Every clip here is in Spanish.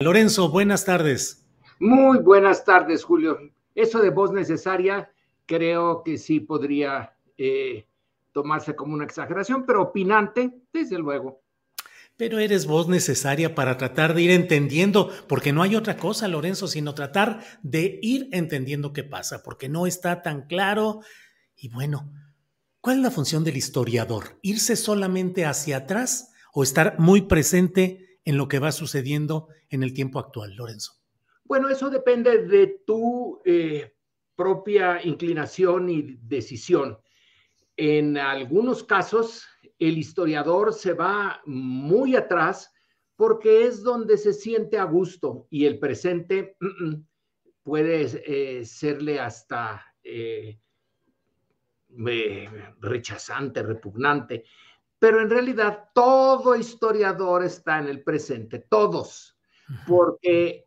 Lorenzo, buenas tardes. Muy buenas tardes, Julio. Eso de voz necesaria creo que sí podría tomarse como una exageración, pero opinante, desde luego. Pero eres voz necesaria para tratar de ir entendiendo, porque no hay otra cosa, Lorenzo, sino tratar de ir entendiendo qué pasa, porque no está tan claro. Y bueno, ¿cuál es la función del historiador? ¿Irse solamente hacia atrás o estar muy presente en lo que va sucediendo en el tiempo actual, Lorenzo? Bueno, eso depende de tu propia inclinación y decisión. En algunos casos, el historiador se va muy atrás porque es donde se siente a gusto y el presente puede serle hasta rechazante, repugnante. Pero en realidad todo historiador está en el presente, todos, porque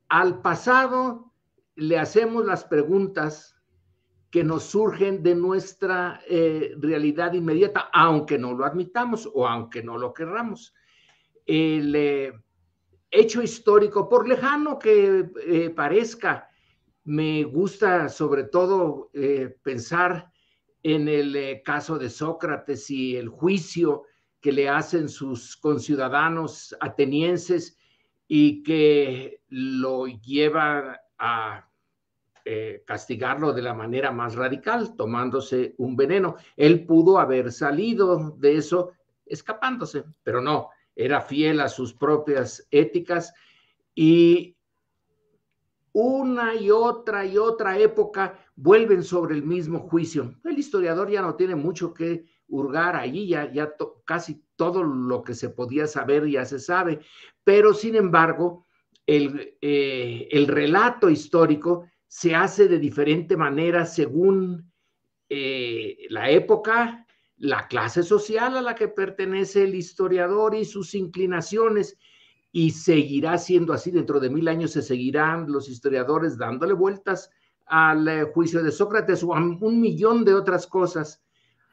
al pasado le hacemos las preguntas que nos surgen de nuestra realidad inmediata, aunque no lo admitamos o aunque no lo querramos. El hecho histórico, por lejano que parezca, me gusta sobre todo pensar en el caso de Sócrates y el juicio que le hacen sus conciudadanos atenienses y que lo llevan a castigarlo de la manera más radical, tomándose un veneno. Él pudo haber salido de eso escapándose, pero no, era fiel a sus propias éticas y una y otra época vuelven sobre el mismo juicio. El historiador ya no tiene mucho que hurgar allí, casi todo lo que se podía saber ya se sabe, pero sin embargo, el relato histórico se hace de diferente manera según la época, la clase social a la que pertenece el historiador y sus inclinaciones, y seguirá siendo así. Dentro de 1000 años se seguirán los historiadores dándole vueltas al juicio de Sócrates o a un millón de otras cosas.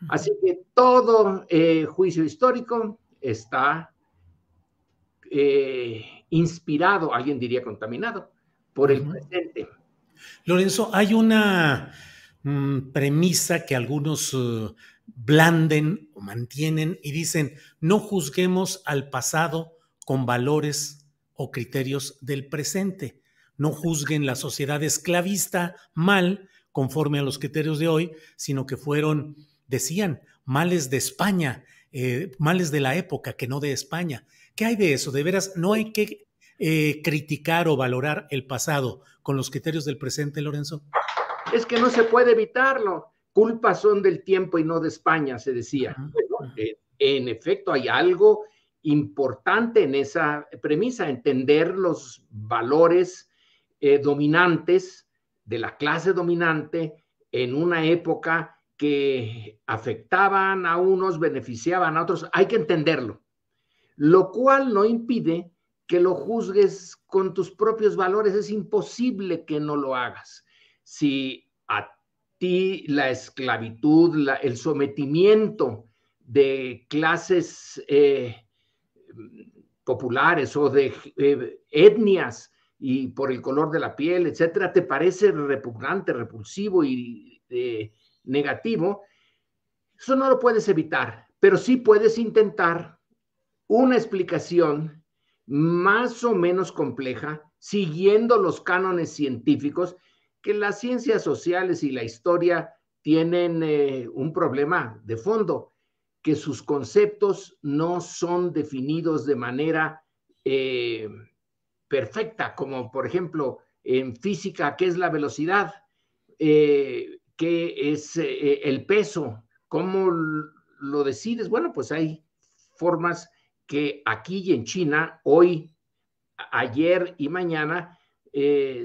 Así que todo juicio histórico está inspirado, alguien diría contaminado, por el presente. Lorenzo, hay una premisa que algunos blanden o mantienen y dicen, no juzguemos al pasado con valores o criterios del presente. No juzguen la sociedad esclavista mal conforme a los criterios de hoy, sino que fueron, decían, males de España, males de la época, que no de España. ¿Qué hay de eso? De veras, no hay que criticar o valorar el pasado con los criterios del presente, Lorenzo. Es que no se puede evitarlo. Culpas son del tiempo y no de España, se decía. Bueno, en efecto, hay algo importante en esa premisa, entender los valores dominantes de la clase dominante en una época que afectaban a unos, beneficiaban a otros. Hay que entenderlo, lo cual no impide que lo juzgues con tus propios valores. Es imposible que no lo hagas. Si a ti la esclavitud, el sometimiento de clases populares o de etnias y por el color de la piel, etcétera, te parece repugnante, repulsivo y negativo, eso no lo puedes evitar, pero sí puedes intentar una explicación más o menos compleja, siguiendo los cánones científicos, que las ciencias sociales y la historia tienen un problema de fondo, que sus conceptos no son definidos de manera perfecta, como por ejemplo en física, ¿qué es la velocidad? ¿Qué es el peso? ¿Cómo lo decides? Bueno, pues hay formas que aquí y en China, hoy, ayer y mañana,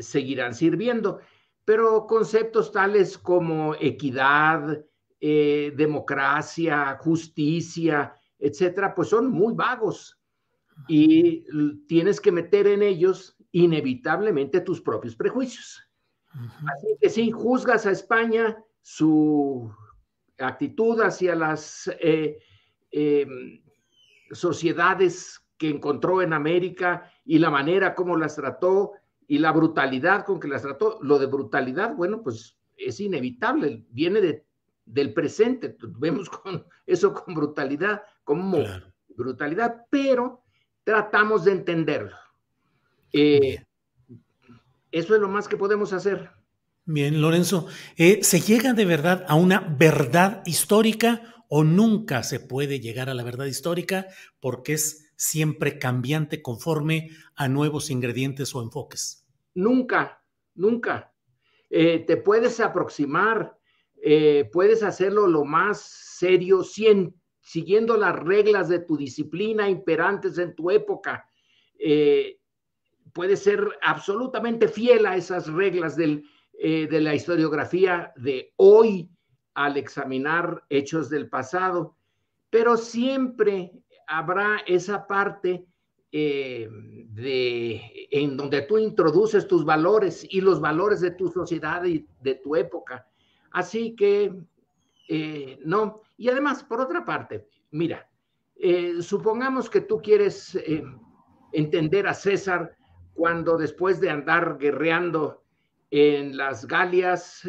seguirán sirviendo. Pero conceptos tales como equidad, democracia, justicia, etcétera, pues son muy vagos y tienes que meter en ellos inevitablemente tus propios prejuicios. Así que si juzgas a España, su actitud hacia las sociedades que encontró en América y la manera como las trató y la brutalidad con que las trató. Lo de brutalidad, bueno, pues es inevitable, viene del presente, vemos eso con brutalidad, como claro. brutalidad, pero tratamos de entenderlo. Eh, Bien. Eso es lo más que podemos hacer. Bien, Lorenzo, ¿se llega de verdad a una verdad histórica o nunca se puede llegar a la verdad histórica porque es siempre cambiante conforme a nuevos ingredientes o enfoques? Nunca, nunca. Te puedes aproximar, puedes hacerlo lo más serio, siguiendo las reglas de tu disciplina imperantes en tu época. Puedes ser absolutamente fiel a esas reglas de la historiografía de hoy al examinar hechos del pasado, pero siempre habrá esa parte en donde tú introduces tus valores y los valores de tu sociedad y de tu época. Así que, no. Y además, por otra parte, mira, supongamos que tú quieres entender a César cuando después de andar guerreando en las Galias,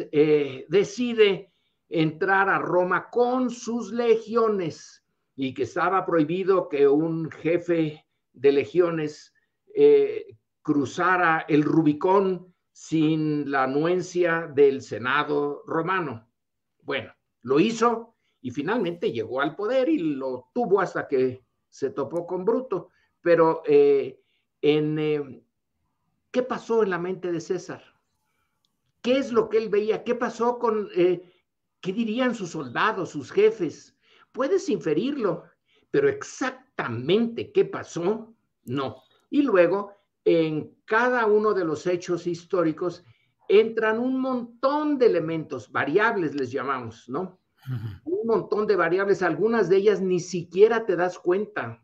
decide entrar a Roma con sus legiones y que estaba prohibido que un jefe de legiones cruzara el Rubicón sin la anuencia del Senado romano. Bueno, lo hizo y finalmente llegó al poder y lo tuvo hasta que se topó con Bruto. Pero ¿qué pasó en la mente de César? ¿Qué es lo que él veía? ¿Qué pasó con, qué dirían sus soldados, sus jefes? Puedes inferirlo, pero exactamente qué pasó, no. Y luego, en cada uno de los hechos históricos, entran un montón de elementos, variables les llamamos, ¿no? Un montón de variables, algunas de ellas ni siquiera te das cuenta.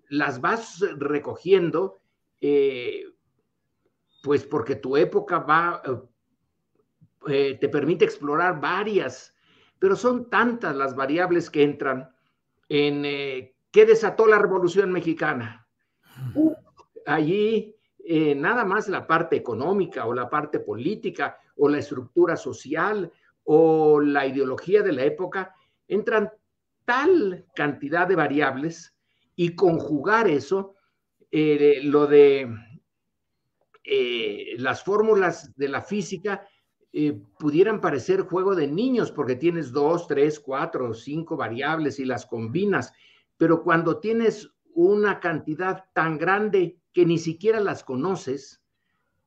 Las vas recogiendo, pues porque tu época te permite explorar varias, pero son tantas las variables que entran en qué desató la Revolución Mexicana. Allí nada más la parte económica o la parte política o la estructura social o la ideología de la época, entran tal cantidad de variables y conjugar eso, lo de las fórmulas de la física pudieran parecer juego de niños porque tienes 2, 3, 4, 5 variables y las combinas, pero cuando tienes una cantidad tan grande que ni siquiera las conoces,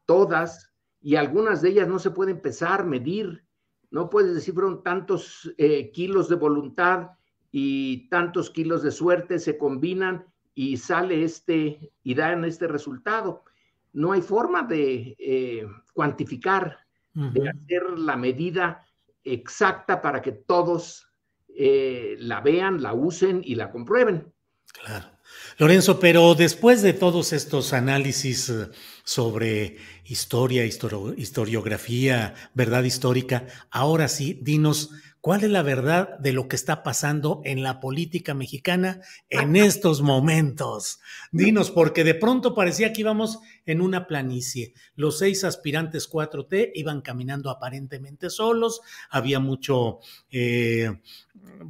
todas, y algunas de ellas no se pueden pesar, medir, no puedes decir fueron tantos kilos de voluntad y tantos kilos de suerte se combinan y sale y dan este resultado. No hay forma de cuantificar, de hacer la medida exacta para que todos la vean, la usen y la comprueben. Claro. Lorenzo, pero después de todos estos análisis sobre historia, historiografía, verdad histórica, ahora sí, dinos, ¿cuál es la verdad de lo que está pasando en la política mexicana en estos momentos? Dinos, porque de pronto parecía que íbamos en una planicie. Los 6 aspirantes 4T iban caminando aparentemente solos, había mucho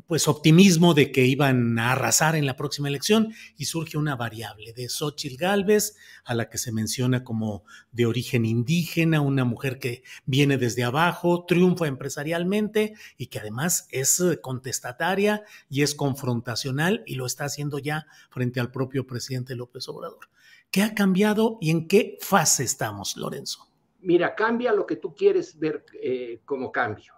pues optimismo de que iban a arrasar en la próxima elección y surge una variable de Xóchitl Gálvez, a la que se menciona como de origen indígena, una mujer que viene desde abajo, triunfa empresarialmente y que además es contestataria y es confrontacional y lo está haciendo ya frente al propio presidente López Obrador. ¿Qué ha cambiado y en qué fase estamos, Lorenzo? Mira, cambia lo que tú quieres ver como cambio.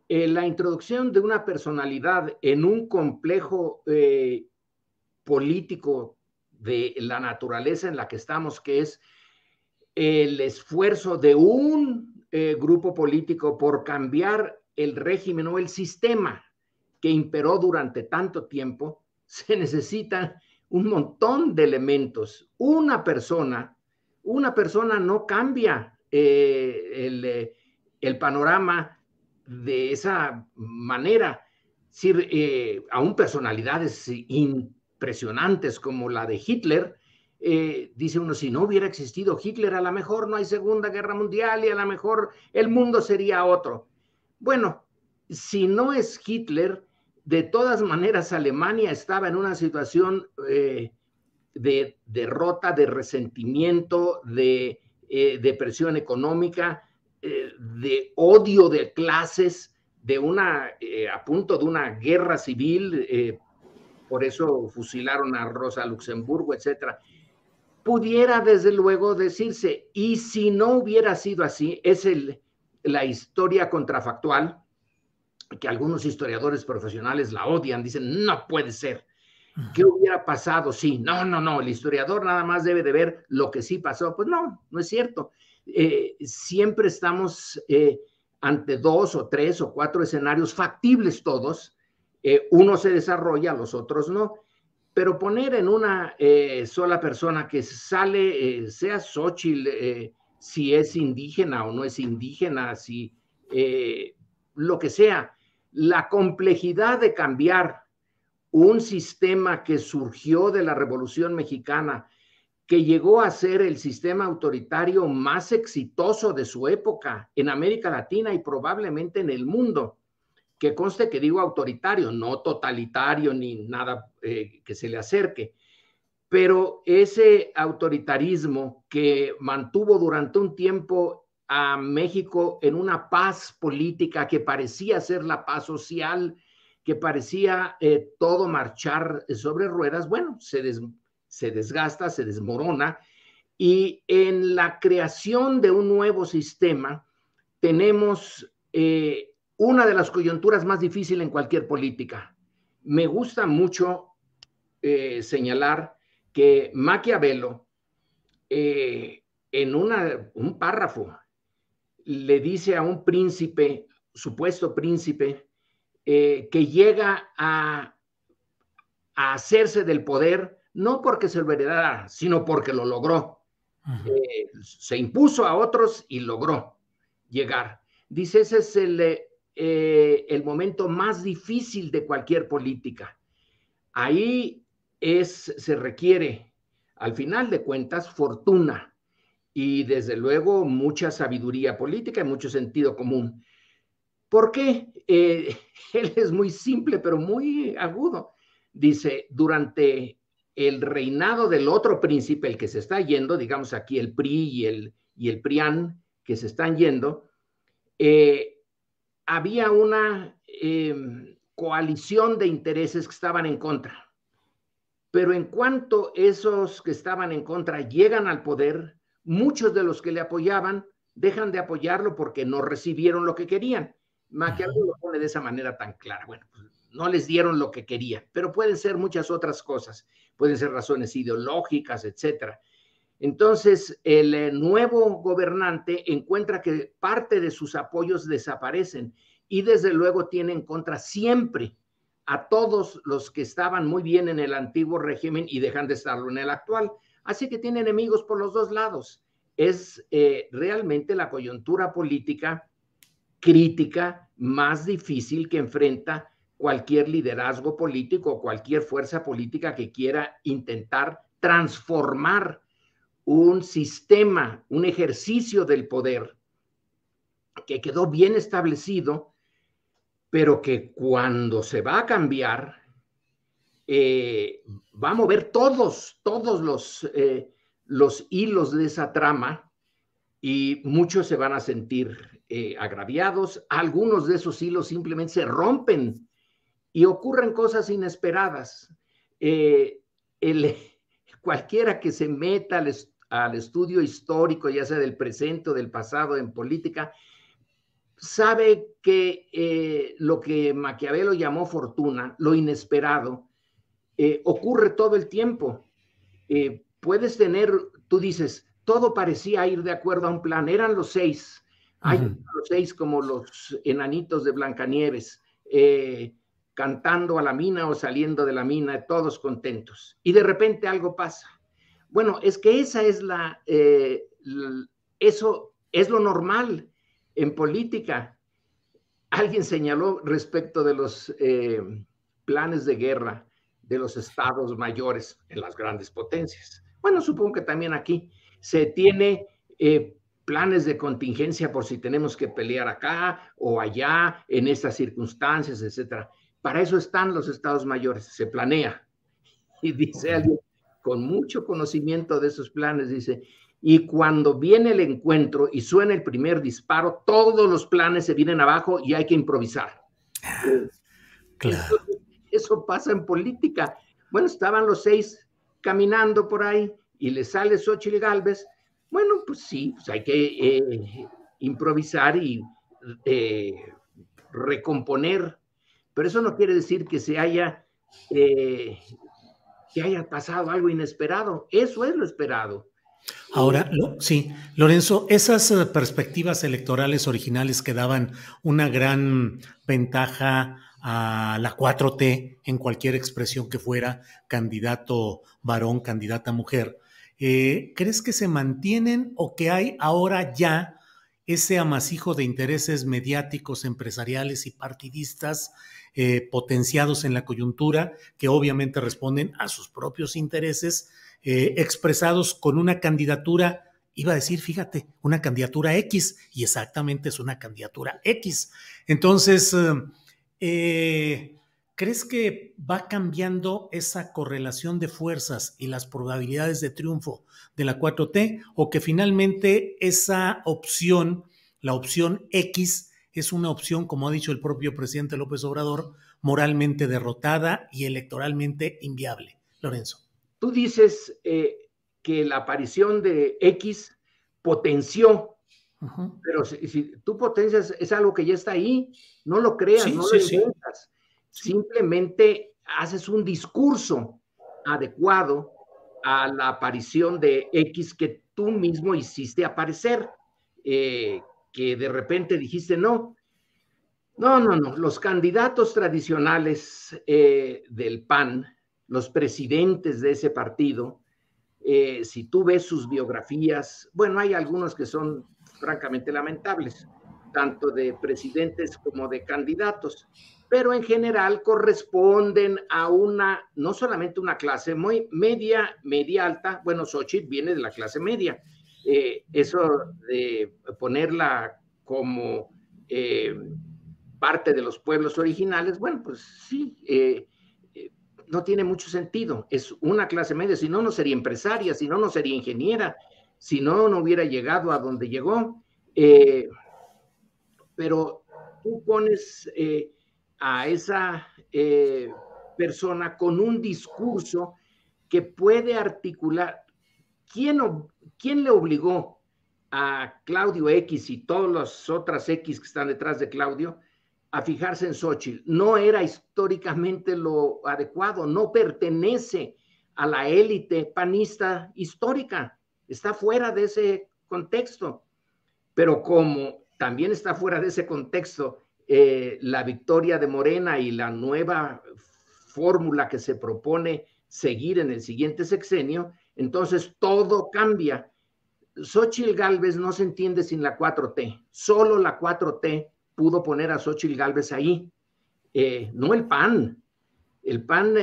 La introducción de una personalidad en un complejo político de la naturaleza en la que estamos, que es el esfuerzo de un grupo político por cambiar el régimen o el sistema que imperó durante tanto tiempo, se necesitan un montón de elementos. Una persona no cambia el panorama de esa manera. Es decir, aún personalidades impresionantes como la de Hitler dice uno, si no hubiera existido Hitler, a lo mejor no hay Segunda Guerra Mundial y a lo mejor el mundo sería otro. Bueno, si no es Hitler, de todas maneras Alemania estaba en una situación de derrota, de resentimiento, de depresión económica, de odio de clases, de a punto de una guerra civil, por eso fusilaron a Rosa Luxemburgo, etcétera. Pudiera desde luego decirse, y si no hubiera sido así, es la historia contrafactual, que algunos historiadores profesionales la odian, dicen, no puede ser. ¿Qué hubiera pasado? Sí, no, el historiador nada más debe de ver lo que sí pasó. Pues no es cierto. Siempre estamos ante 2 o 3 o 4 escenarios factibles todos. Uno se desarrolla, los otros no. Pero poner en una sola persona que sale, sea Xóchitl, si es indígena o no es indígena, si lo que sea, la complejidad de cambiar un sistema que surgió de la Revolución Mexicana, que llegó a ser el sistema autoritario más exitoso de su época en América Latina y probablemente en el mundo. Que conste que digo autoritario, no totalitario ni nada que se le acerque, pero ese autoritarismo que mantuvo durante un tiempo a México en una paz política que parecía ser la paz social, que parecía todo marchar sobre ruedas, bueno, se desgasta, se desmorona, y en la creación de un nuevo sistema tenemos una de las coyunturas más difíciles en cualquier política. Me gusta mucho señalar que Maquiavelo, en un párrafo, le dice a un príncipe, supuesto príncipe, que llega a hacerse del poder, no porque se lo heredara, sino porque lo logró. Se impuso a otros y logró llegar. Dice, ese es el momento más difícil de cualquier política. Ahí se requiere, al final de cuentas, fortuna y desde luego mucha sabiduría política y mucho sentido común. ¿Por qué? Él es muy simple, pero muy agudo. Dice, durante el reinado del otro príncipe, el que se está yendo, digamos aquí el PRI y el PRIAN, que se están yendo, había una coalición de intereses que estaban en contra. Pero en cuanto esos que estaban en contra llegan al poder, muchos de los que le apoyaban dejan de apoyarlo porque no recibieron lo que querían. Maquiavelo lo pone de esa manera tan clara. Bueno, pues no les dieron lo que querían, pero pueden ser muchas otras cosas. Pueden ser razones ideológicas, etcétera. Entonces, el nuevo gobernante encuentra que parte de sus apoyos desaparecen y desde luego tiene en contra siempre a todos los que estaban muy bien en el antiguo régimen y dejan de estarlo en el actual. Así que tiene enemigos por los dos lados. Es realmente la coyuntura política crítica más difícil que enfrenta cualquier liderazgo político o cualquier fuerza política que quiera intentar transformar un sistema, un ejercicio del poder que quedó bien establecido, pero que cuando se va a cambiar, va a mover todos los hilos de esa trama y muchos se van a sentir agraviados. Algunos de esos hilos simplemente se rompen y ocurren cosas inesperadas. Cualquiera que se meta al estudio histórico, ya sea del presente o del pasado en política, sabe que lo que Maquiavelo llamó fortuna, lo inesperado, ocurre todo el tiempo. Puedes tener, tú dices, todo parecía ir de acuerdo a un plan, eran los 6, hay los 6 como los enanitos de Blancanieves, cantando a la mina o saliendo de la mina, todos contentos, y de repente algo pasa. Bueno, es que esa es eso es lo normal en política. Alguien señaló respecto de los planes de guerra de los estados mayores en las grandes potencias. Bueno, supongo que también aquí se tiene planes de contingencia por si tenemos que pelear acá o allá, en estas circunstancias, etcétera. Para eso están los estados mayores, se planea. Y dice alguien con mucho conocimiento de esos planes, dice, y cuando viene el encuentro y suena el primer disparo, todos los planes se vienen abajo y hay que improvisar. Claro. Eso pasa en política. Bueno, estaban los 6 caminando por ahí y le sale Xóchitl Gálvez. Bueno, pues sí, pues hay que improvisar y recomponer, pero eso no quiere decir que se haya pasado algo inesperado. Eso es lo esperado. Ahora, sí, Lorenzo, esas perspectivas electorales originales que daban una gran ventaja a la 4T en cualquier expresión que fuera, candidato varón, candidata mujer, ¿crees que se mantienen o que hay ahora ya ese amasijo de intereses mediáticos, empresariales y partidistas potenciados en la coyuntura que obviamente responden a sus propios intereses? Expresados con una candidatura, iba a decir, fíjate, una candidatura X, y exactamente es una candidatura X. Entonces, ¿crees que va cambiando esa correlación de fuerzas y las probabilidades de triunfo de la 4T, o que finalmente esa opción, la opción X, es una opción, como ha dicho el propio presidente López Obrador, moralmente derrotada y electoralmente inviable? Lorenzo. Tú dices que la aparición de X potenció, pero si tú potencias, es algo que ya está ahí, no lo creas, sí, no lo inventas. Sí. Simplemente haces un discurso adecuado a la aparición de X que tú mismo hiciste aparecer, que de repente dijiste no. Los candidatos tradicionales del PAN, los presidentes de ese partido, si tú ves sus biografías, bueno, hay algunos que son francamente lamentables, tanto de presidentes como de candidatos, pero en general corresponden a no solamente una clase muy media alta, bueno, Xóchitl viene de la clase media, eso de ponerla como parte de los pueblos originales, bueno, pues sí, no tiene mucho sentido. Es una clase media, si no, no sería empresaria, si no, no sería ingeniera, si no, no hubiera llegado a donde llegó. Pero tú pones a esa persona con un discurso que puede articular. ¿Quién le obligó a Claudio X y todas las otras X que están detrás de Claudio a fijarse en Xóchitl? No era históricamente lo adecuado, no pertenece a la élite panista histórica, está fuera de ese contexto. Pero como también está fuera de ese contexto la victoria de Morena y la nueva fórmula que se propone seguir en el siguiente sexenio, entonces todo cambia. Xóchitl Gálvez no se entiende sin la 4T, solo la 4T pudo poner a Xóchitl Gálvez ahí, no el PAN. El PAN,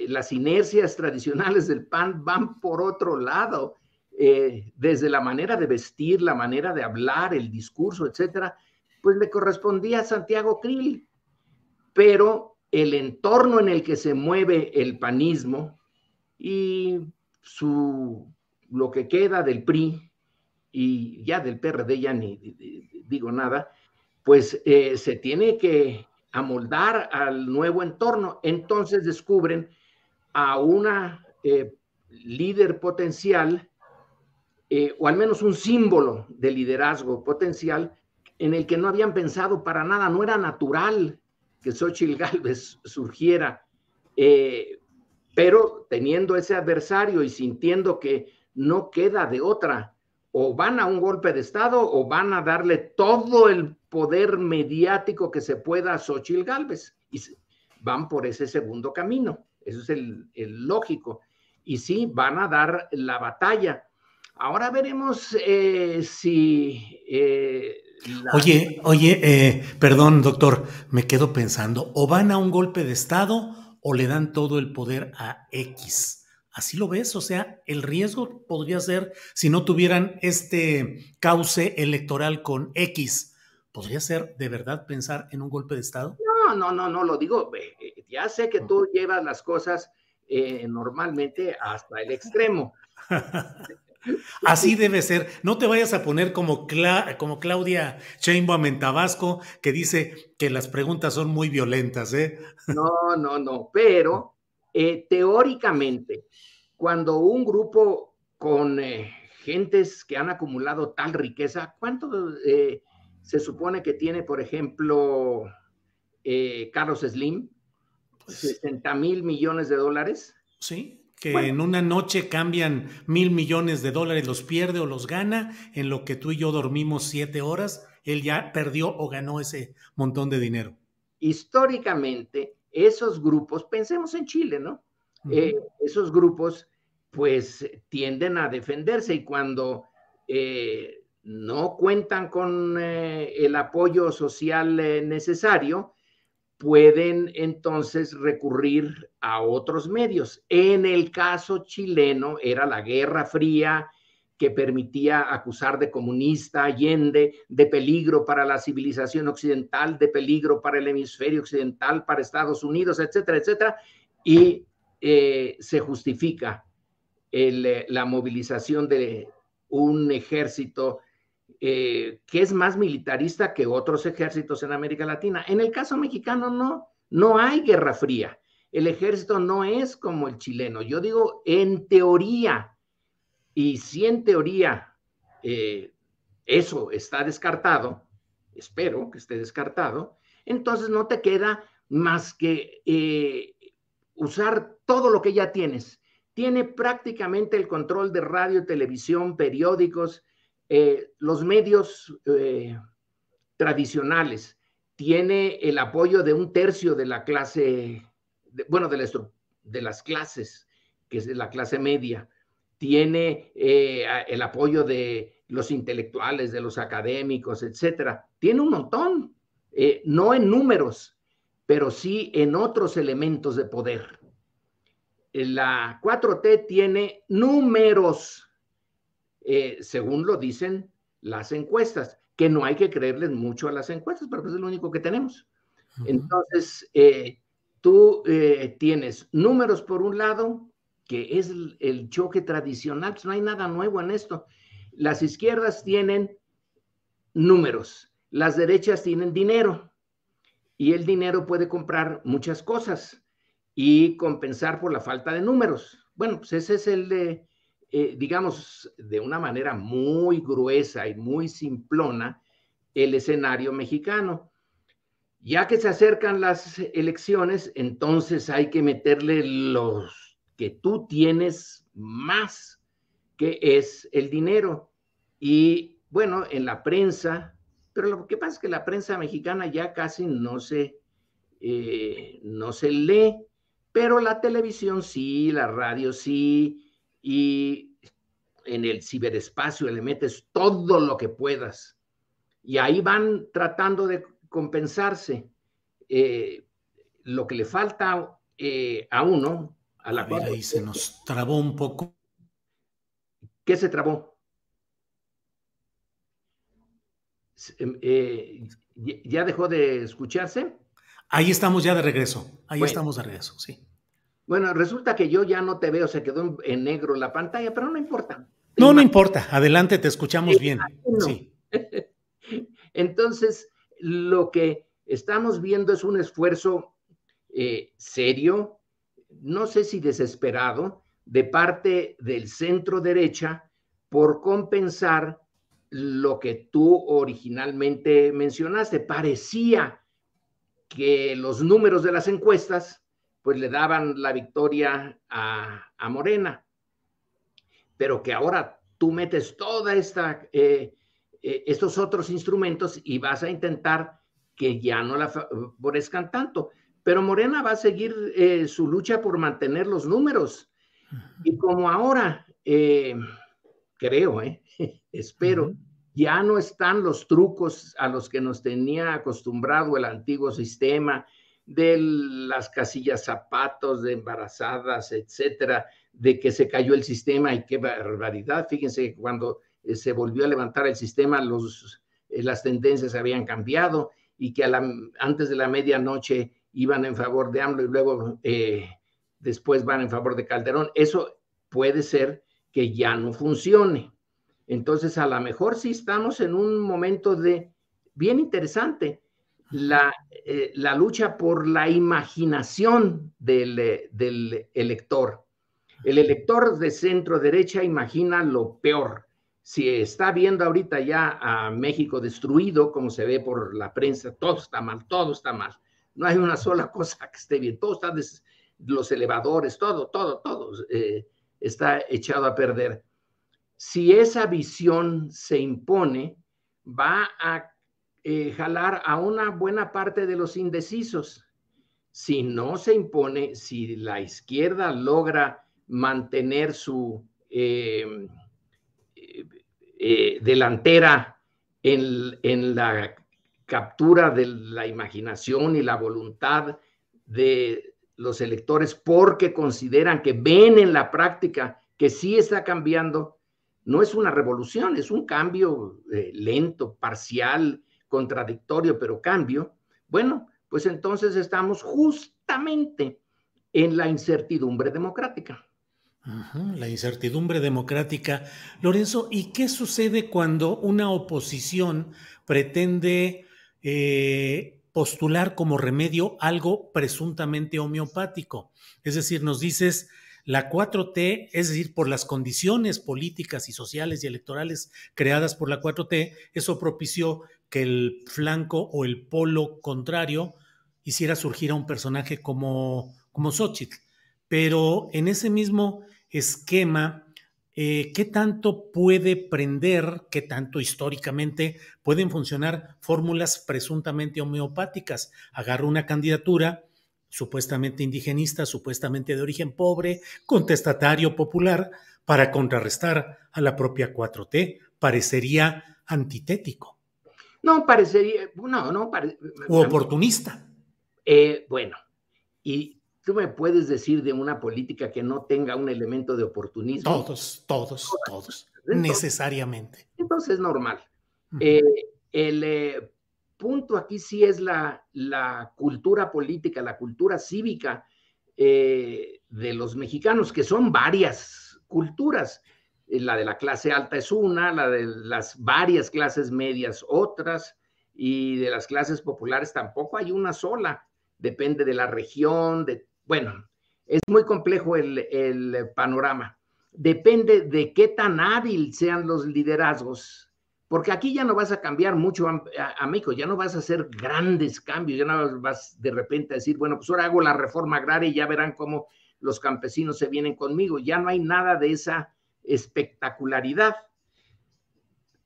las inercias tradicionales del PAN van por otro lado, desde la manera de vestir, la manera de hablar, el discurso, etcétera, pues le correspondía a Santiago Krill, pero el entorno en el que se mueve el panismo y lo que queda del PRI y ya del PRD ya ni digo nada, pues se tiene que amoldar al nuevo entorno. Entonces descubren a una líder potencial, o al menos un símbolo de liderazgo potencial, en el que no habían pensado para nada, no era natural que Xóchitl Gálvez surgiera, pero teniendo ese adversario y sintiendo que no queda de otra, o van a un golpe de Estado o van a darle todo el poder mediático que se pueda a Xóchitl Gálvez, y van por ese segundo camino, eso es el lógico, y sí, van a dar la batalla. Ahora veremos si... Oye, perdón, doctor, me quedo pensando, o van a un golpe de Estado o le dan todo el poder a X, Así lo ves, o sea, el riesgo podría ser, si no tuvieran este cauce electoral con X, podría ser de verdad pensar en un golpe de Estado. No, lo digo, ya sé que tú llevas las cosas normalmente hasta el extremo. Así debe ser. No te vayas a poner como, como Claudia Sheinbaum en Tabasco, que dice que las preguntas son muy violentas, ¿eh? No, pero teóricamente, cuando un grupo con gentes que han acumulado tal riqueza, ¿cuánto se supone que tiene, por ejemplo, Carlos Slim? Pues 60,000 millones de dólares. sí, que Bueno, en una noche cambian $1,000 millones, los pierde o los gana, en lo que tú y yo dormimos 7 horas, él ya perdió o ganó ese montón de dinero. históricamente, esos grupos, pensemos en Chile, ¿no? Uh -huh. Esos grupos, pues, tienden a defenderse y cuando no cuentan con el apoyo social necesario, pueden entonces recurrir a otros medios. En el caso chileno era la Guerra Fría, que permitía acusar de comunista a Allende, de peligro para la civilización occidental, de peligro para el hemisferio occidental, para Estados Unidos, etcétera, etcétera, y se justifica la movilización de un ejército que es más militarista que otros ejércitos en América Latina. En el caso mexicano no hay guerra fría. El ejército no es como el chileno. Yo digo en teoría, y si en teoría eso está descartado, espero que esté descartado, entonces no te queda más que usar todo lo que ya tienes. Tiene prácticamente el control de radio, televisión, periódicos, los medios tradicionales. Tiene el apoyo de un tercio de la clase, bueno, de las clases, que es de la clase media. Tiene el apoyo de los intelectuales, de los académicos, etcétera. Tiene un montón, no en números, pero sí en otros elementos de poder. La 4T tiene números, según lo dicen las encuestas, que no hay que creerles mucho a las encuestas, pero pues es lo único que tenemos. Entonces, tú tienes números por un lado, que es el choque tradicional, pues no hay nada nuevo en esto. Las izquierdas tienen números, las derechas tienen dinero, y el dinero puede comprar muchas cosas y compensar por la falta de números. Bueno, pues ese es digamos, de una manera muy gruesa y muy simplona, el escenario mexicano. Ya que se acercan las elecciones, entonces hay que meterle los que tú tienes más, que es el dinero. Y bueno, en la prensa, pero lo que pasa es que la prensa mexicana ya casi no se lee, pero la televisión sí, la radio sí, y en el ciberespacio le metes todo lo que puedas. Y ahí van tratando de compensarse eh, lo que le falta a uno, a A la ver, cual, ahí se nos trabó un poco. ¿qué se trabó? ¿Ya dejó de escucharse? Ahí estamos ya de regreso. Ahí Bueno, estamos de regreso, sí. bueno, resulta que yo ya no te veo, se quedó en negro la pantalla, pero no importa. No, no importa. Adelante, te escuchamos bien. Imagino. Sí. Entonces, lo que estamos viendo es un esfuerzo serio, no sé si desesperado, de parte del centro derecha por compensar lo que tú originalmente mencionaste. Parecía que los números de las encuestas pues le daban la victoria a Morena, pero que ahora tú metes toda estos otros instrumentos y vas a intentar que ya no la favorezcan tanto. Pero Morena va a seguir su lucha por mantener los números. Y como ahora, creo, espero, ya no están los trucos a los que nos tenía acostumbrado el antiguo sistema de las casillas zapatos, de embarazadas, etcétera, de que se cayó el sistema y qué barbaridad. Fíjense que cuando se volvió a levantar el sistema, las tendencias habían cambiado y que antes de la medianoche iban en favor de AMLO y luego después van en favor de Calderón. Eso puede ser que ya no funcione. Entonces, a lo mejor sí estamos en un momento bien interesante, la lucha por la imaginación del elector. El elector de centro derecha imagina lo peor. Si está viendo ahorita ya a México destruido, como se ve por la prensa, todo está mal, todo está mal. No hay una sola cosa que esté bien, todo está, los elevadores, todo está echado a perder. Si esa visión se impone, va a jalar a una buena parte de los indecisos. Si no se impone, si la izquierda logra mantener su delantera en la captura de la imaginación y la voluntad de los electores, porque consideran que ven en la práctica que sí está cambiando, no es una revolución, es un cambio lento, parcial, contradictorio, pero cambio. Bueno, pues entonces estamos justamente en la incertidumbre democrática. La incertidumbre democrática. Lorenzo, ¿y qué sucede cuando una oposición pretende postular como remedio algo presuntamente homeopático? Es decir, nos dices, la 4T, es decir, por las condiciones políticas y sociales y electorales creadas por la 4T, eso propició que el flanco o el polo contrario hiciera surgir a un personaje como Xóchitl. Pero en ese mismo esquema, ¿qué tanto puede prender, qué tanto históricamente pueden funcionar fórmulas presuntamente homeopáticas? Agarro una candidatura supuestamente indigenista, supuestamente de origen pobre, contestatario popular, para contrarrestar a la propia 4T. Parecería antitético. No, parecería, no, o oportunista. Bueno, y tú me puedes decir de una política que no tenga un elemento de oportunismo. Todos, necesariamente. Entonces es normal. El punto aquí sí es la cultura política, la cultura cívica de los mexicanos, que son varias culturas. La de la clase alta es una, la de las varias clases medias otras, y de las clases populares tampoco hay una sola. Depende de la región, bueno, es muy complejo el panorama. Depende de qué tan hábil sean los liderazgos, porque aquí ya no vas a cambiar mucho a México, ya no vas a hacer grandes cambios, ya no vas de repente a decir, bueno, pues ahora hago la reforma agraria y ya verán cómo los campesinos se vienen conmigo. Ya no hay nada de esa espectacularidad.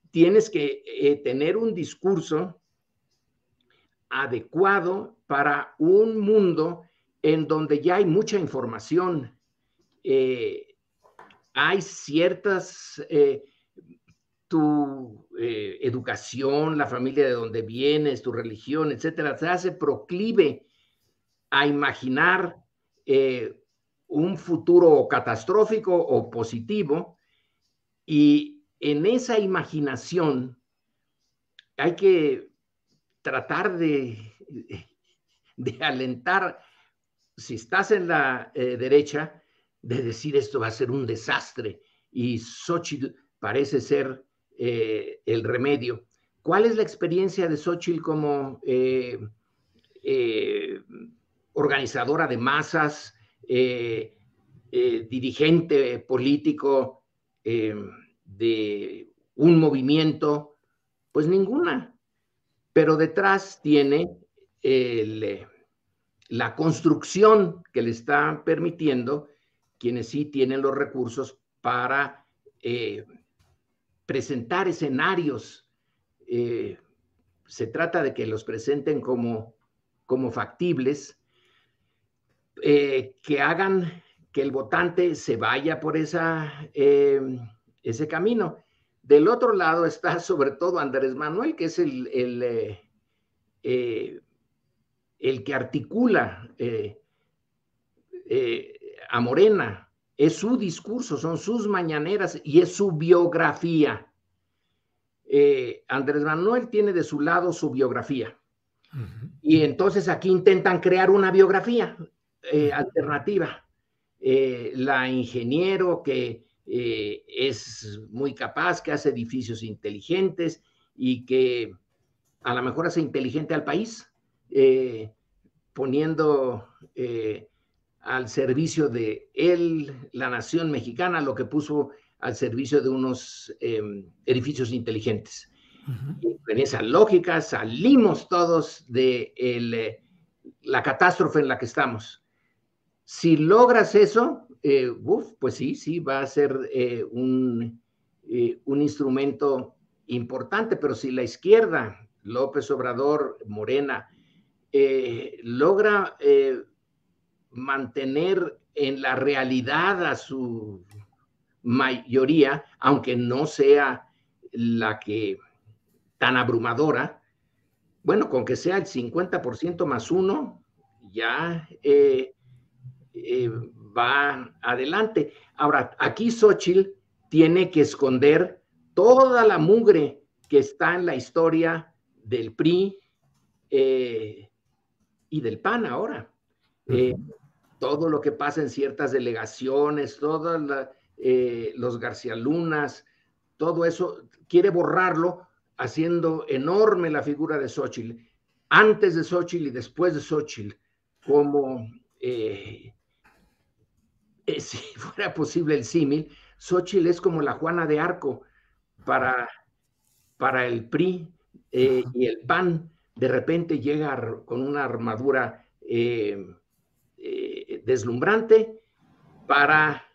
Tienes que tener un discurso adecuado para un mundo en donde ya hay mucha información. Hay ciertas, tu educación, la familia de donde vienes, tu religión, etcétera, te hace proclive a imaginar un futuro catastrófico o positivo, y en esa imaginación hay que tratar de alentar, si estás en la derecha, de decir esto va a ser un desastre, y Xóchitl parece ser el remedio. ¿Cuál es la experiencia de Xóchitl como organizadora de masas, dirigente político de un movimiento? Pues ninguna. Pero detrás tiene la construcción que le está permitiendo quienes sí tienen los recursos para presentar escenarios. Se trata de que los presenten como factibles, que hagan que el votante se vaya por ese camino. Del otro lado está sobre todo Andrés Manuel, que es el que articula a Morena es su discurso, son sus mañaneras y es su biografía. Andrés Manuel tiene de su lado su biografía. Y entonces aquí intentan crear una biografía alternativa. La ingeniero que es muy capaz, que hace edificios inteligentes y que a lo mejor hace inteligente al país, poniendo al servicio de él, la nación mexicana, lo que puso al servicio de unos edificios inteligentes. Y en esa lógica salimos todos de la catástrofe en la que estamos. Si logras eso, pues sí, va a ser un instrumento importante, pero si la izquierda, López Obrador, Morena, logra mantener en la realidad a su mayoría, aunque no sea la que tan abrumadora, bueno, con que sea el 50% más uno, ya va adelante. Ahora, aquí Xóchitl tiene que esconder toda la mugre que está en la historia del PRI y del PAN ahora. Todo lo que pasa en ciertas delegaciones, todos los García Lunas, todo eso, quiere borrarlo, haciendo enorme la figura de Xóchitl, antes de Xóchitl y después de Xóchitl, como si fuera posible el símil. Xóchitl es como la Juana de Arco para el PRI y el PAN. De repente llega con una armadura deslumbrante para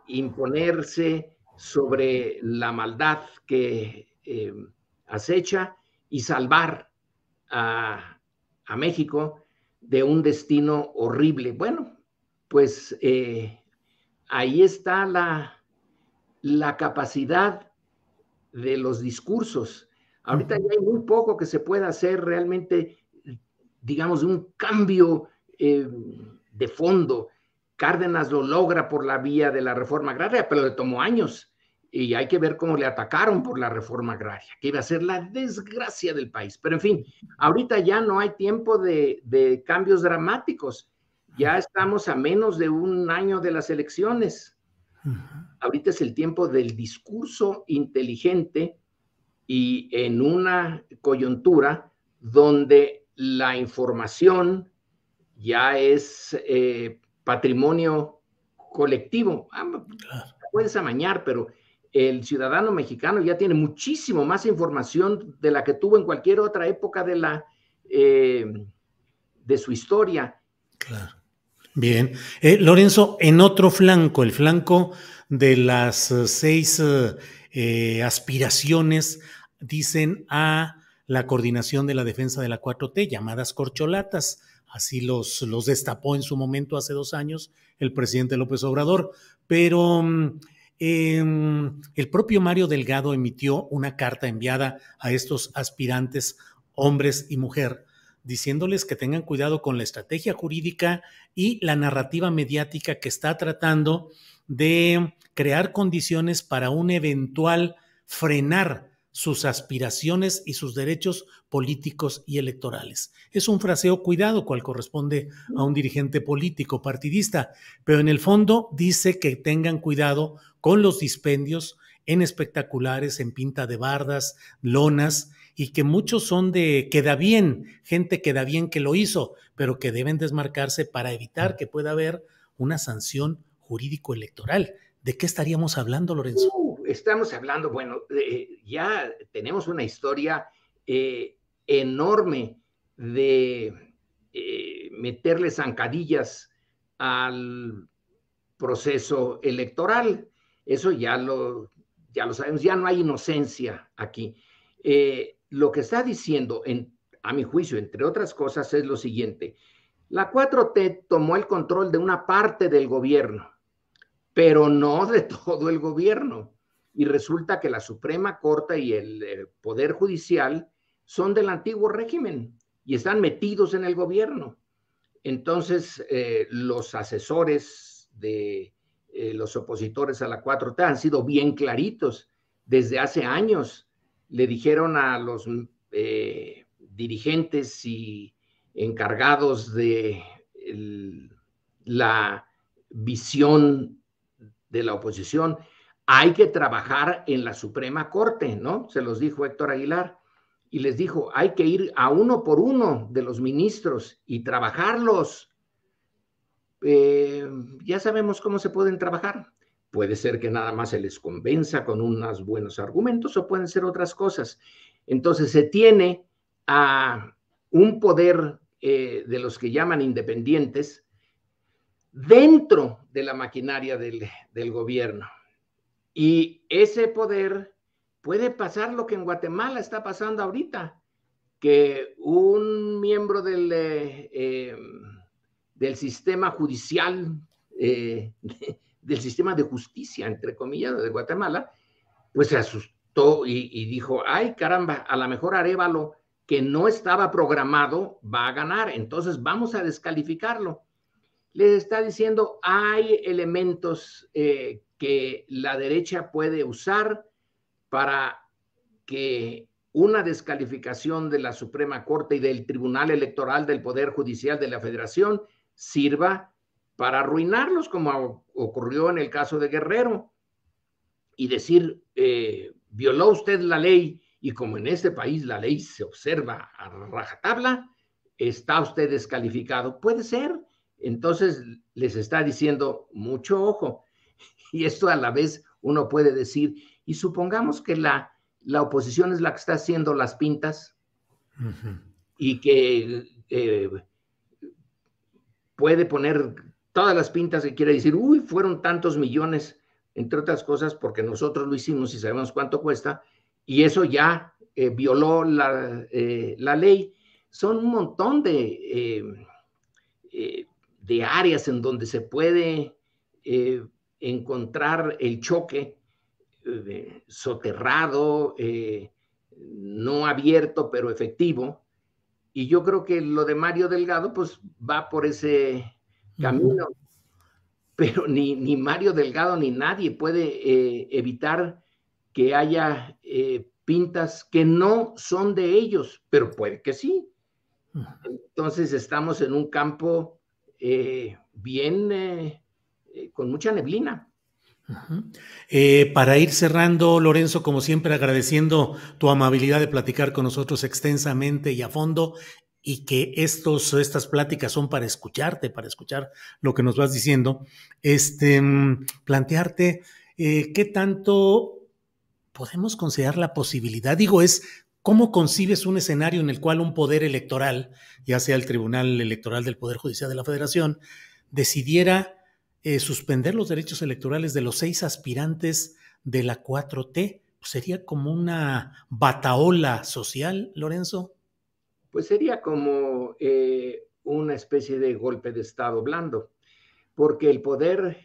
imponerse sobre la maldad que acecha y salvar a México de un destino horrible. Bueno, pues ahí está la capacidad de los discursos. Ahorita ya hay muy poco que se pueda hacer realmente, digamos, de un cambio de fondo. Cárdenas lo logra por la vía de la reforma agraria, pero le tomó años. Y hay que ver cómo le atacaron por la reforma agraria, que iba a ser la desgracia del país. Pero en fin, ahorita ya no hay tiempo de cambios dramáticos. Ya estamos a menos de un año de las elecciones. Ahorita es el tiempo del discurso inteligente y en una coyuntura donde la información ya es patrimonio colectivo. Puedes amañar, pero el ciudadano mexicano ya tiene muchísimo más información de la que tuvo en cualquier otra época de su historia. Claro. Bien. Lorenzo, en otro flanco, el flanco de las 6 aspiraciones, dicen a la coordinación de la defensa de la 4T, llamadas corcholatas. Así los destapó en su momento hace 2 años el presidente López Obrador. Pero el propio Mario Delgado emitió una carta enviada a estos aspirantes, hombres y mujer, diciéndoles que tengan cuidado con la estrategia jurídica y la narrativa mediática que está tratando de crear condiciones para un eventual frenar sus aspiraciones y sus derechos políticos y electorales. Es un fraseo cuidado, cual corresponde a un dirigente político partidista, pero en el fondo dice que tengan cuidado con los dispendios en espectaculares, en pinta de bardas, lonas, y que muchos son de queda bien, gente queda bien que lo hizo, pero que deben desmarcarse para evitar que pueda haber una sanción jurídico-electoral. ¿De qué estaríamos hablando, Lorenzo? Estamos hablando, bueno, ya tenemos una historia enorme de meterle zancadillas al proceso electoral. Eso ya lo sabemos, ya no hay inocencia aquí. Lo que está diciendo, a mi juicio, entre otras cosas, es lo siguiente. La 4T tomó el control de una parte del gobierno, pero no de todo el gobierno. Y resulta que la Suprema Corte y el Poder Judicial son del antiguo régimen y están metidos en el gobierno. Entonces, los asesores de los opositores a la 4T han sido bien claritos. Desde hace años le dijeron a los dirigentes y encargados de la visión de la oposición, hay que trabajar en la Suprema Corte, ¿no? Se los dijo Héctor Aguilar, y les dijo, hay que ir a uno por uno de los ministros y trabajarlos. Ya sabemos cómo se pueden trabajar. Puede ser que nada más se les convenza con unos buenos argumentos o pueden ser otras cosas. Entonces se tiene a un poder de los que llaman independientes dentro de la maquinaria del gobierno. Y ese poder puede pasar lo que en Guatemala está pasando ahorita, que un miembro del sistema judicial, del sistema de justicia, entre comillas, de Guatemala, pues se asustó y dijo, ay, caramba, a lo mejor Arévalo, que no estaba programado, va a ganar, entonces vamos a descalificarlo. Les está diciendo, hay elementos que la derecha puede usar para que una descalificación de la Suprema Corte y del Tribunal Electoral del Poder Judicial de la Federación sirva para arruinarlos, como ocurrió en el caso de Guerrero, y decir, violó usted la ley, y como en este país la ley se observa a rajatabla, está usted descalificado. Puede ser. Entonces les está diciendo, mucho ojo. Y esto a la vez uno puede decir, y supongamos que la oposición es la que está haciendo las pintas y que puede poner todas las pintas que quiere decir, uy, fueron tantos millones, entre otras cosas, porque nosotros lo hicimos y sabemos cuánto cuesta, y eso ya violó la ley. Son un montón de áreas en donde se puede encontrar el choque soterrado, no abierto, pero efectivo. Y yo creo que lo de Mario Delgado, pues va por ese camino. Pero ni Mario Delgado ni nadie puede evitar que haya pintas que no son de ellos, pero puede que sí. Entonces estamos en un campo bien con mucha neblina. Para ir cerrando, Lorenzo, como siempre, agradeciendo tu amabilidad de platicar con nosotros extensamente y a fondo, y que estas pláticas son para escucharte, para escuchar lo que nos vas diciendo, plantearte qué tanto podemos considerar la posibilidad, digo, ¿cómo concibes un escenario en el cual un poder electoral, ya sea el Tribunal Electoral del Poder Judicial de la Federación, decidiera suspender los derechos electorales de los 6 aspirantes de la 4T? ¿Sería como una batahola social, Lorenzo? Pues sería como una especie de golpe de Estado blando, porque el poder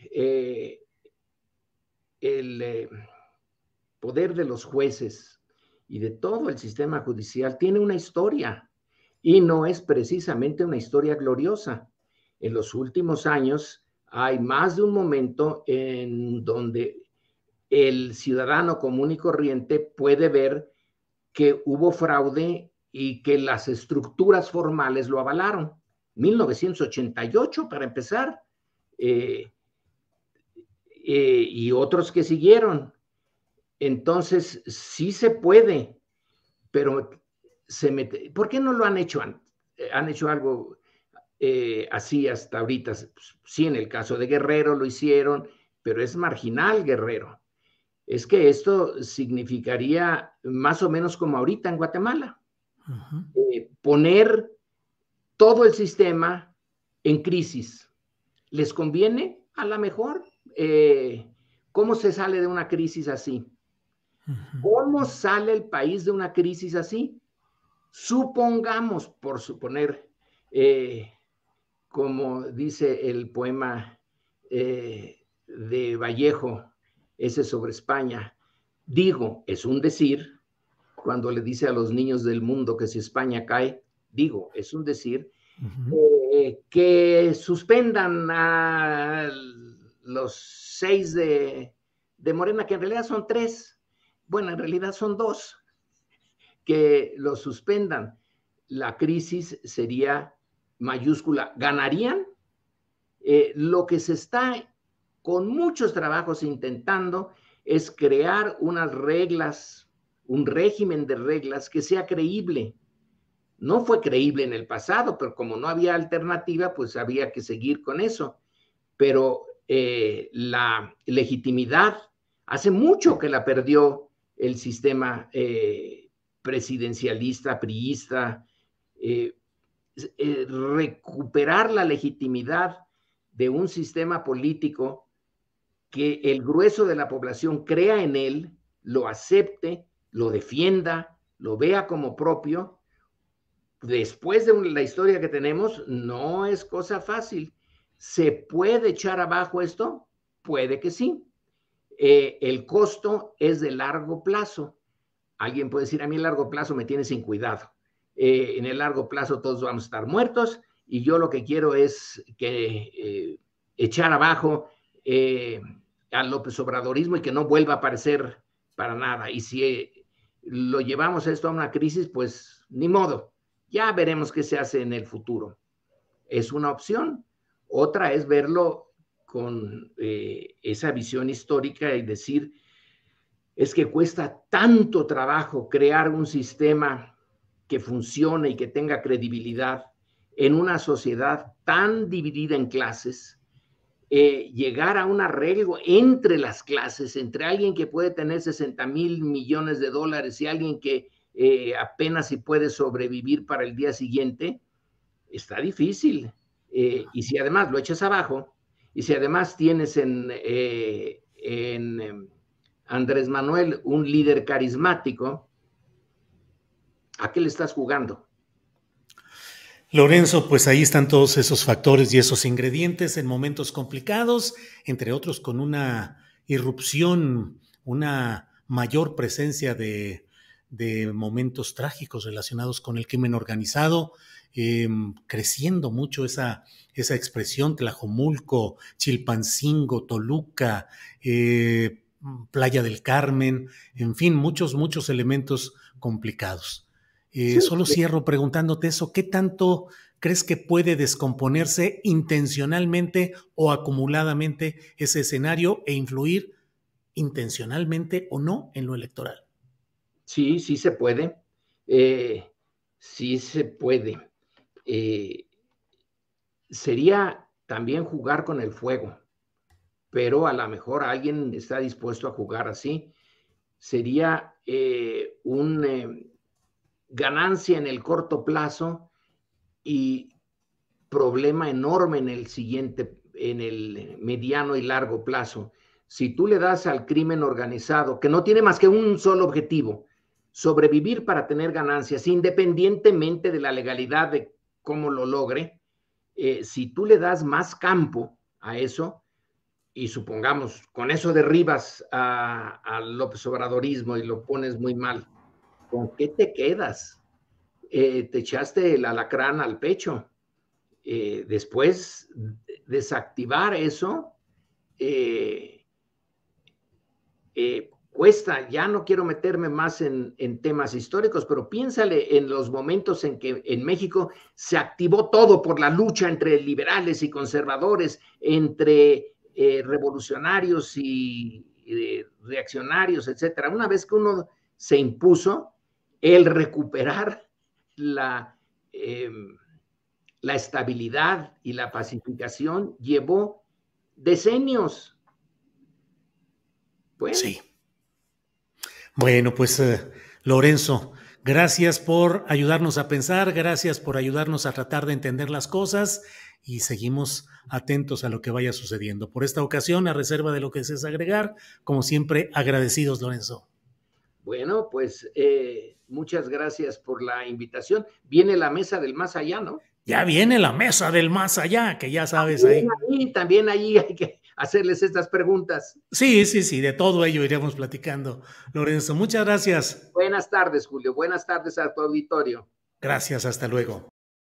de los jueces y de todo el sistema judicial tiene una historia, y no es precisamente una historia gloriosa. En los últimos años hay más de un momento en donde el ciudadano común y corriente puede ver que hubo fraude y que las estructuras formales lo avalaron. 1988, para empezar, y otros que siguieron. Entonces, sí se puede, pero ¿por qué no lo han hecho antes? Han hecho algo así hasta ahorita. Sí, en el caso de Guerrero lo hicieron, pero es marginal Guerrero. Es que esto significaría más o menos como ahorita en Guatemala. Poner todo el sistema en crisis. ¿Les conviene? A lo mejor. ¿Cómo se sale de una crisis así? ¿Cómo sale el país de una crisis así? Supongamos, por suponer, como dice el poema de Vallejo, ese sobre España, digo, es un decir, cuando le dice a los niños del mundo que si España cae, digo, es un decir, que suspendan los 6 de Morena, que en realidad son 3, bueno, en realidad son 2, que los suspendan. La crisis sería mayúscula. ¿Ganarían? Lo que se está con muchos trabajos intentando es crear unas reglas, un régimen de reglas que sea creíble. No fue creíble en el pasado, pero como no había alternativa, pues había que seguir con eso. Pero la legitimidad, hace mucho que la perdió el sistema presidencialista, priista. Recuperar la legitimidad de un sistema político que el grueso de la población crea en él, lo acepte, lo defienda, lo vea como propio, después de la historia que tenemos, no es cosa fácil. ¿Se puede echar abajo esto? Puede que sí. El costo es de largo plazo. Alguien puede decir, a mí el largo plazo me tiene sin cuidado. En el largo plazo todos vamos a estar muertos y yo lo que quiero es que echar abajo al López Obradorismo y que no vuelva a aparecer para nada. Y si lo llevamos esto a una crisis, pues ni modo. Ya veremos qué se hace en el futuro. Es una opción. Otra es verlo con esa visión histórica y decir, es que cuesta tanto trabajo crear un sistema que funcione y que tenga credibilidad en una sociedad tan dividida en clases, llegar a un arreglo entre las clases, entre alguien que puede tener 60,000 millones de dólares y alguien que apenas si puede sobrevivir para el día siguiente, está difícil. Y si además lo echas abajo, y si además tienes en Andrés Manuel un líder carismático, ¿a qué le estás jugando? Lorenzo, pues ahí están todos esos factores y esos ingredientes en momentos complicados, entre otros con una irrupción, una mayor presencia de momentos trágicos relacionados con el crimen organizado, creciendo mucho esa expresión, Tlajomulco, Chilpancingo, Toluca, Playa del Carmen, en fin, muchos elementos complicados. Sí. Solo cierro preguntándote eso, ¿qué tanto crees que puede descomponerse intencionalmente o acumuladamente ese escenario e influir intencionalmente o no en lo electoral? Sí, sí se puede. Sí se puede. Sería también jugar con el fuego, pero a lo mejor alguien está dispuesto a jugar así. Sería una ganancia en el corto plazo y problema enorme en el siguiente, en el mediano y largo plazo. Si tú le das al crimen organizado, que no tiene más que un solo objetivo, sobrevivir para tener ganancias, independientemente de la legalidad de cómo lo logre, si tú le das más campo a eso, y supongamos, con eso derribas al López Obradorismo y lo pones muy mal, ¿con qué te quedas? Te echaste el alacrán al pecho. Después desactivar eso cuesta. Ya no quiero meterme más en temas históricos, pero piénsale en los momentos en que en México se activó todo por la lucha entre liberales y conservadores, entre revolucionarios y reaccionarios, etcétera. Una vez que uno se impuso, el recuperar la estabilidad y la pacificación llevó decenios. Bueno. Sí. Bueno, pues Lorenzo, gracias por ayudarnos a pensar, gracias por ayudarnos a tratar de entender las cosas y seguimos atentos a lo que vaya sucediendo. Por esta ocasión, a reserva de lo que desees agregar, como siempre, agradecidos, Lorenzo. Bueno, pues muchas gracias por la invitación. Viene la mesa del más allá, ¿no? Ya viene la mesa del más allá, que ya sabes ahí. También ahí hay que hacerles estas preguntas. Sí, de todo ello iremos platicando. Lorenzo, muchas gracias. Buenas tardes, Julio. Buenas tardes a tu auditorio. Gracias, hasta luego.